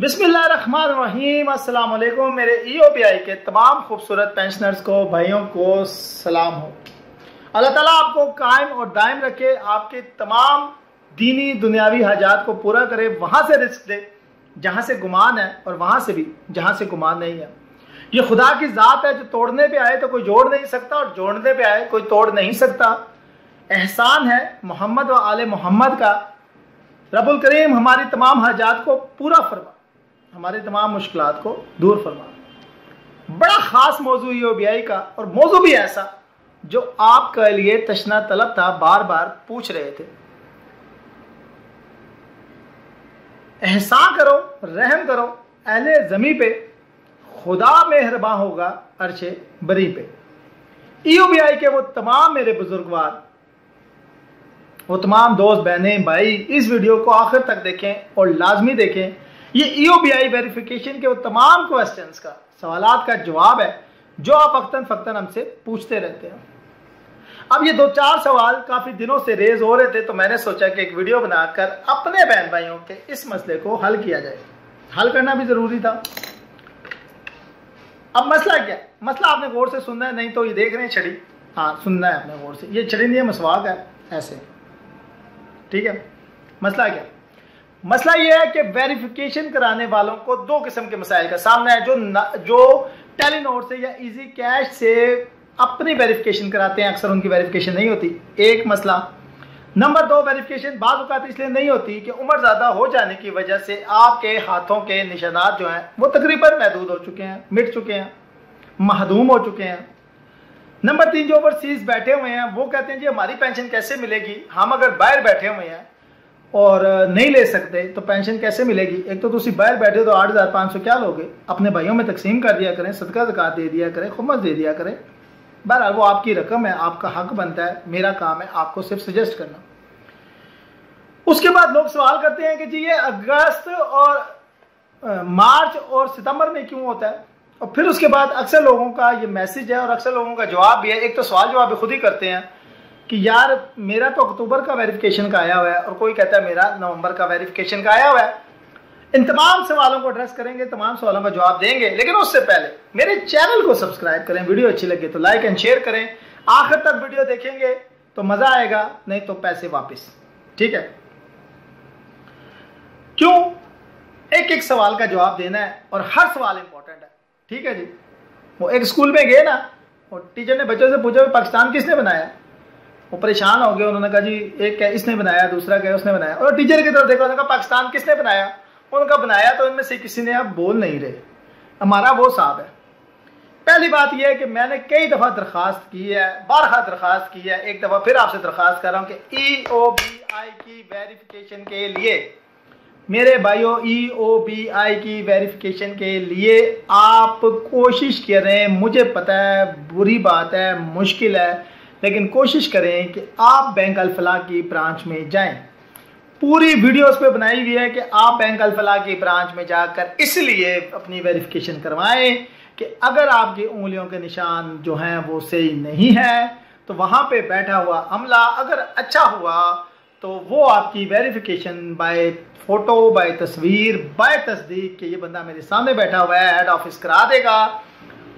बिस्मिल्लाहिर्रहमानिर्रहीम। अस्सलाम वालेकुम। मेरे ईओबीआई के तमाम खूबसूरत पेंशनर्स को, भाइयों को सलाम हो। अल्लाह ताला आपको कायम और दायम रखे, आपके तमाम दीनी दुनियावी हाजात को पूरा करे, वहाँ से रिस्क दे जहाँ से गुमान है और वहाँ से भी जहाँ से गुमान नहीं है। ये खुदा की ज़ात है, जो तोड़ने पे आए तो कोई जोड़ नहीं सकता और जोड़ने पे आए कोई तोड़ नहीं सकता। एहसान है मोहम्मद व आले मोहम्मद का। रब्बुल करीम हमारी तमाम हाजात को पूरा फरमा, हमारी तमाम मुश्किलात को दूर फरमा। बड़ा ख़ास मौजू ईओबीआई का, और मौजू भी ऐसा जो आपके लिए तशना तलब था, बार बार पूछ रहे थे। एहसान करो, रहम करो अहले ज़मी पे, खुदा मेहरबान होगा अर्शे बरी पे। ईओबीआई के वो तमाम मेरे बुजुर्गवार, वो तमाम दोस्त बहनें भाई, इस वीडियो को आखिर तक देखें और लाजमी देखें। ये ईओबीआई वेरिफिकेशन के वो तमाम क्वेश्चंस का, सवालात का जवाब है जो आप वक्तन फ़क्तन हमसे पूछते रहते हैं। अब ये 2-4 सवाल काफ़ी दिनों से रेज हो रहे थे, तो मैंने सोचा कि एक वीडियो बनाकर अपने बहन भाइयों के इस मसले को हल किया जाए। हल करना भी ज़रूरी था। अब मसला क्या है? मसला आपने गौर से सुनना है, नहीं तो ये देख रहे हैं छड़ी, हाँ सुनना है आपने गौर से। ये छड़ी नहीं है, मसवाक है, ऐसे, ठीक है। मसला क्या? मसला यह है कि वेरिफिकेशन कराने वालों को दो किस्म के मसाइल का सामना है। जो टेलीनॉर से या इजी कैश से अपनी वेरिफिकेशन कराते हैं, अक्सर उनकी वेरिफिकेशन नहीं होती, एक मसला। नंबर 2, वेरिफिकेशन बाज़ औक़ात इसलिए नहीं होती कि उम्र ज़्यादा हो जाने की वजह से आपके हाथों के निशानात जो हैं वो तकरीबन महदूद हो चुके हैं, मिट चुके हैं, महदूम हो चुके हैं। नंबर 3, जो ओवरसीज बैठे हुए हैं वो कहते हैं जी हमारी पेंशन कैसे मिलेगी, हम अगर बाहर बैठे हुए हैं और नहीं ले सकते तो पेंशन कैसे मिलेगी। एक तो तुम बाहर बैठे हो तो 8,500 क्या लोगे, अपने भाइयों में तकसीम कर दिया करें, सदका ज़कात दे दिया करें, खुम्स दे दिया करें। बहरहाल वो आपकी रकम है, आपका हक बनता है, मेरा काम है आपको सिर्फ सजेस्ट करना। उसके बाद लोग सवाल करते हैं कि जी ये अगस्त और मार्च और सितंबर में क्यों होता है। और फिर उसके बाद अक्सर लोगों का ये मैसेज है और अक्सर लोगों का जवाब भी है। एक तो सवाल जवाब खुद ही करते हैं कि यार मेरा तो अक्टूबर का वेरिफिकेशन का आया हुआ है, और कोई कहता है मेरा नवंबर का वेरिफिकेशन का आया हुआ है। इन तमाम सवालों को एड्रेस करेंगे, तमाम सवालों का जवाब देंगे, लेकिन उससे पहले मेरे चैनल को सब्सक्राइब करें, वीडियो अच्छी लगे तो लाइक एंड शेयर करें। आखिर तक वीडियो देखेंगे तो मजा आएगा, नहीं तो पैसे वापस, ठीक है। क्यों? एक एक सवाल का जवाब देना है और हर सवाल इंपॉर्टेंट है, ठीक है जी। वो एक स्कूल में गए ना, और टीचर ने बच्चों से पूछा पाकिस्तान किसने बनाया, वो परेशान हो गए। उन्होंने कहा जी एक क्या इसने बनाया, दूसरा क्या उसने बनाया। और टीचर की तरफ देखा, उन्होंने कहा पाकिस्तान किसने बनाया, उनका बनाया तो इनमें से किसी ने, आप बोल नहीं रहे, हमारा वो साहब है। पहली बात यह है कि मैंने कई दफ़ा दरख्वास्त की है, बारहा दरख्वास्त की है, एक दफ़ा फिर आपसे दरख्वास्त कर रहा हूँ कि ईओबीआई की वेरिफिकेशन के लिए, मेरे भाइयों, ईओबीआई की वेरिफिकेशन के लिए आप कोशिश करें। मुझे पता है बुरी बात है, मुश्किल है, लेकिन कोशिश करें कि आप बैंक अल फलाह की ब्रांच में जाएं। पूरी वीडियो उस पर बनाई हुई है कि आप बैंक अल फलाह की ब्रांच में जाकर इसलिए अपनी वेरिफिकेशन करवाएं कि अगर आपकी उंगलियों के निशान जो हैं वो सही नहीं है तो वहाँ पे बैठा हुआ अमला अगर अच्छा हुआ तो वो आपकी वेरिफिकेशन बाय फोटो, बाय तस्वीर, बाय तस्दीक कि ये बंदा मेरे सामने बैठा हुआ है, हेड ऑफिस करा देगा।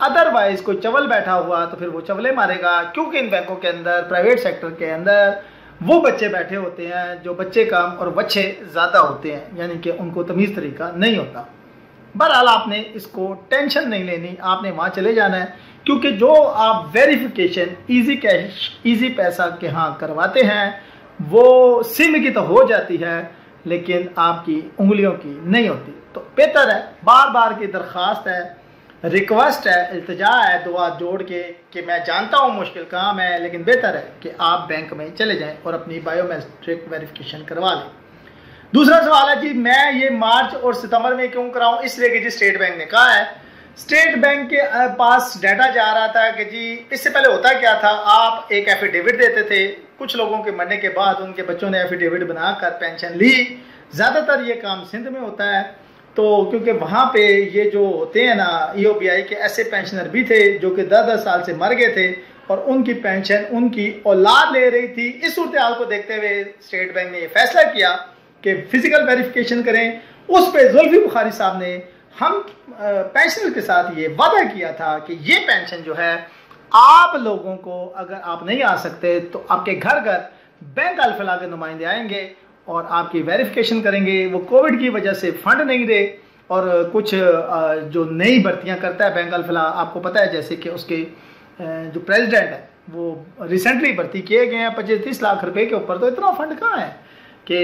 अदरवाइज कोई चवल बैठा हुआ तो फिर वो चवले मारेगा, क्योंकि इन बैंकों के अंदर, प्राइवेट सेक्टर के अंदर वो बच्चे बैठे होते हैं जो बच्चे कम और बच्चे ज़्यादा होते हैं, यानी कि उनको तमीज़ तरीका नहीं होता। बहरहाल आपने इसको टेंशन नहीं लेनी, आपने वहाँ चले जाना है, क्योंकि जो आप वेरिफिकेशन इजी कैश, इजी पैसा के यहाँ करवाते हैं वो सिम की तो हो जाती है, लेकिन आपकी उंगलियों की नहीं होती। तो बेहतर है, बार बार की दरख्वास्त है, रिक्वेस्ट है, इल्तिजा है, दुआ जोड़ के कि मैं जानता हूँ मुश्किल काम है, लेकिन बेहतर है कि आप बैंक में चले जाएं और अपनी बायोमेट्रिक वेरिफिकेशन करवा लें। दूसरा सवाल है जी मैं ये मार्च और सितंबर में क्यों कराऊं, इसलिए कि जी स्टेट बैंक ने कहा है। स्टेट बैंक के पास डाटा जा रहा था कि जी इससे पहले होता क्या था, आप एक एफिडेविट देते थे, कुछ लोगों के मरने के बाद उनके बच्चों ने एफिडेविट बनाकर पेंशन ली। ज़्यादातर ये काम सिंध में होता है, तो क्योंकि वहाँ पे ये जो होते हैं ना ईओबीआई के, ऐसे पेंशनर भी थे जो कि 10-10 साल से मर गए थे और उनकी पेंशन उनकी औलाद ले रही थी। इस सूरत हाल को देखते हुए स्टेट बैंक ने यह फैसला किया कि फिजिकल वेरिफिकेशन करें उस पे जुल्फी बुखारी साहब ने हम पेंशनर के साथ ये वादा किया था कि ये पेंशन जो है आप लोगों को, अगर आप नहीं आ सकते तो आपके घर घर बैंक अल-फलाह के नुमाइंदे आएंगे और आपकी वेरिफिकेशन करेंगे। वो कोविड की वजह से फंड नहीं दे और कुछ जो नई भर्तियां करता है बैंक अल-फलाह, आपको पता है जैसे कि उसके जो प्रेसिडेंट है वो रिसेंटली भर्ती किए गए हैं 25-30 लाख रुपए के ऊपर। तो इतना फंड कहाँ है कि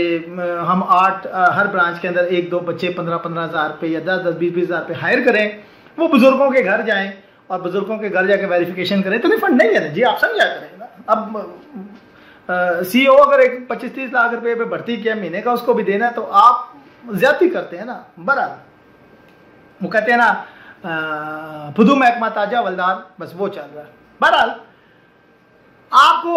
हम 8 हर ब्रांच के अंदर 1-2 बच्चे 15-15 हज़ार रुपये या 10-10 20-20 हज़ार रुपये हायर करें, वो बुजुर्गों के घर जाएं और बुजुर्गों के घर जाके वेरिफिकेशन करें। तो नहीं फंड नहीं है ना जी, आप समझा करें ना। अब CEO अगर एक 25-30 लाख रुपए पे भर्ती किया महीने का, उसको भी देना है तो आप ज्यादती करते हैं ना। बहरहाल वो कहते हैं ना फुदू महकमा ताजा वलदार, बस वो चल रहा है। बहरहाल आपको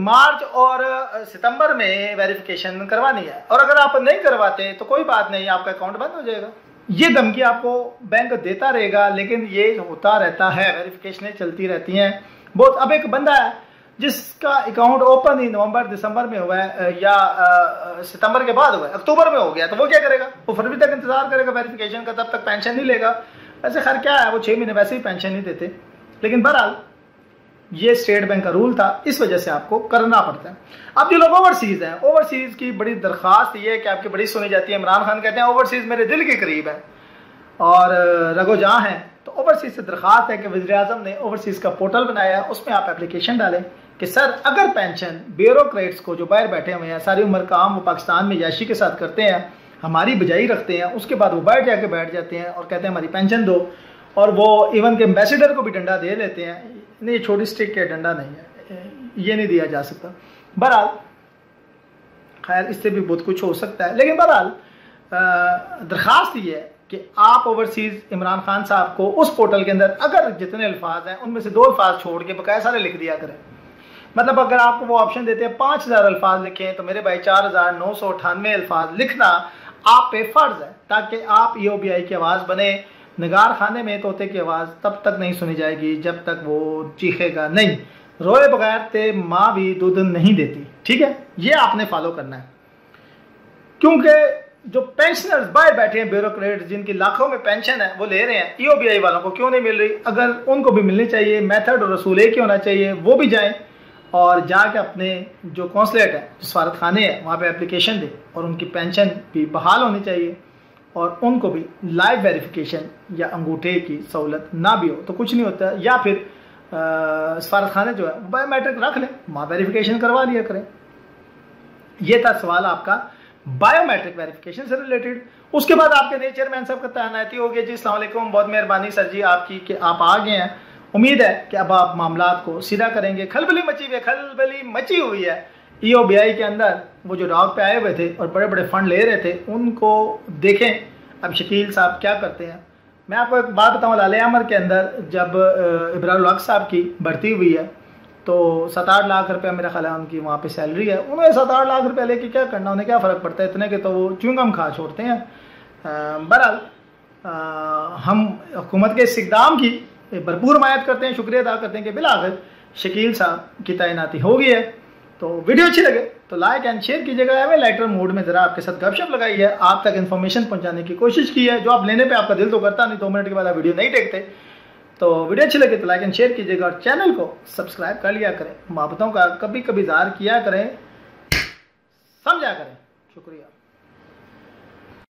मार्च और सितंबर में वेरिफिकेशन करवानी है और अगर आप नहीं करवाते तो कोई बात नहीं, आपका अकाउंट बंद हो जाएगा। ये धमकी आपको बैंक देता रहेगा, लेकिन ये होता रहता है, वेरिफिकेशनें चलती रहती हैं बहुत। अब एक बंदा है जिसका अकाउंट ओपन ही नवंबर दिसंबर में हुआ है या सितंबर के बाद हुआ है, अक्टूबर में हो गया, तो वो क्या करेगा? वो फरवरी तक इंतजार करेगा वेरिफिकेशन का, तब तक पेंशन नहीं लेगा। वैसे खैर क्या है, वो 6 महीने वैसे ही पेंशन नहीं देते, लेकिन बहरहाल ये स्टेट बैंक का रूल था, इस वजह से आपको करना पड़ता है। अब जो लोग ओवरसीज हैं, ओवरसीज की बड़ी दरखास्त ये है कि आपकी बड़ी सुनी जाती है। इमरान खान कहते हैं ओवरसीज मेरे दिल के करीब है और रगो जहाँ है, तो ओवरसीज से दरखास्त है कि वज़ीर-ए-आज़म ने ओवरसीज का पोर्टल बनाया, उसमें आप एप्लीकेशन डालें कि सर अगर पेंशन ब्यूरोक्रेट्स को जो बाहर बैठे हुए हैं, सारी उम्र काम वो पाकिस्तान में याशी के साथ करते हैं, हमारी बजाई रखते हैं, उसके बाद वो बाहर जाके बैठ जाते हैं और कहते हैं हमारी पेंशन दो, और वो इवन के एम्बेसडर को भी डंडा दे लेते हैं। नहीं, छोटी स्टिक के डंडा नहीं है, ये नहीं दिया जा सकता। बहरहाल खैर इससे भी बहुत कुछ हो सकता है, लेकिन बहरहाल दरखास्त ये है कि आप ओवरसीज इमरान खान साहब को उस पोर्टल के अंदर अगर जितने अल्फाज हैं उनमें से 2 अल्फाज छोड़ के बकाया सारे लिख दिया करें। मतलब अगर आपको वो ऑप्शन देते हैं 5000 अल्फाज लिखें, तो मेरे भाई 4998 अल्फाज लिखना आप पे फर्ज है, ताकि आप EOBI की आवाज़ बने। नगार खाने में तोते की आवाज़ तब तक नहीं सुनी जाएगी जब तक वो चीखेगा नहीं। रोए बगैर ते माँ भी दूध नहीं देती, ठीक है? ये आपने फॉलो करना है, क्योंकि जो पेंशनर्स बाहर बैठे हैं, ब्यूरोक्रेट्स जिनकी लाखों में पेंशन है, वो ले रहे हैं। EOBI वालों को क्यों नहीं मिल रही? अगर उनको भी मिलनी चाहिए, मेथड और रसूल एक ही होना चाहिए, वो भी जाएं और जाके अपने जो कौंसलेट है, जो सफारत खाने हैं, वहाँ पे एप्लीकेशन दें और उनकी पेंशन भी बहाल होनी चाहिए और उनको भी लाइव वेरिफिकेशन या अंगूठे की सहूलत ना भी हो तो कुछ नहीं होता। या फिर सफारत खाने जो है बायोमेट्रिक रख लें, वहाँ वेरिफिकेशन करवा लिया करें। ये था सवाल आपका बायोमेट्रिक वेरिफिकेशन से रिलेटेड। उसके बाद आपके नए चेयरमैन साहब का तैनाती हो गई जी। अस्सलाम वालेकुम, बहुत मेहरबानी सर जी आपकी कि आप आ गए हैं। उम्मीद है कि अब आप मामलात को सीधा करेंगे। खलबली मची हुई है EOBI के अंदर। वो जो डॉग पे आए हुए थे और बड़े बड़े फंड ले रहे थे, उनको देखें अब शकील साहब क्या करते हैं। मैं आपको एक बात बताऊँ, लाले अमर के अंदर जब इब्राहिम हक साहब की भर्ती हुई है तो 7-8 लाख रुपया मेरा ख्याल है उनकी वहाँ पे सैलरी है। उन्हें 7-8 लाख रुपया लेके क्या करना, उन्हें क्या फ़र्क पड़ता है इतने के, तो वो च्युइंगम खा छोड़ते हैं। बहरहाल हम हुकूमत के इस इक़दाम की भरपूर हिमायत करते हैं, शुक्रिया अदा करते हैं कि बिलाखिर शकील साहब की तैनाती हो गई है। तो वीडियो अच्छी लगे तो लाइक एंड शेयर कीजिएगा। एवं लाइटर मूड में ज़रा आपके साथ गपशप लगाई है, आप तक इन्फॉर्मेशन पहुंचाने की कोशिश की है, जो आप लेने पे आपका दिल तो करता नहीं, 2 मिनट के बाद आप वीडियो नहीं देखते। तो वीडियो अच्छी लगे तो लाइक एंड शेयर कीजिएगा और चैनल को सब्सक्राइब कर लिया करें। मोहब्बतों का कभी कभी इज़हार किया करें, समझा करें। शुक्रिया।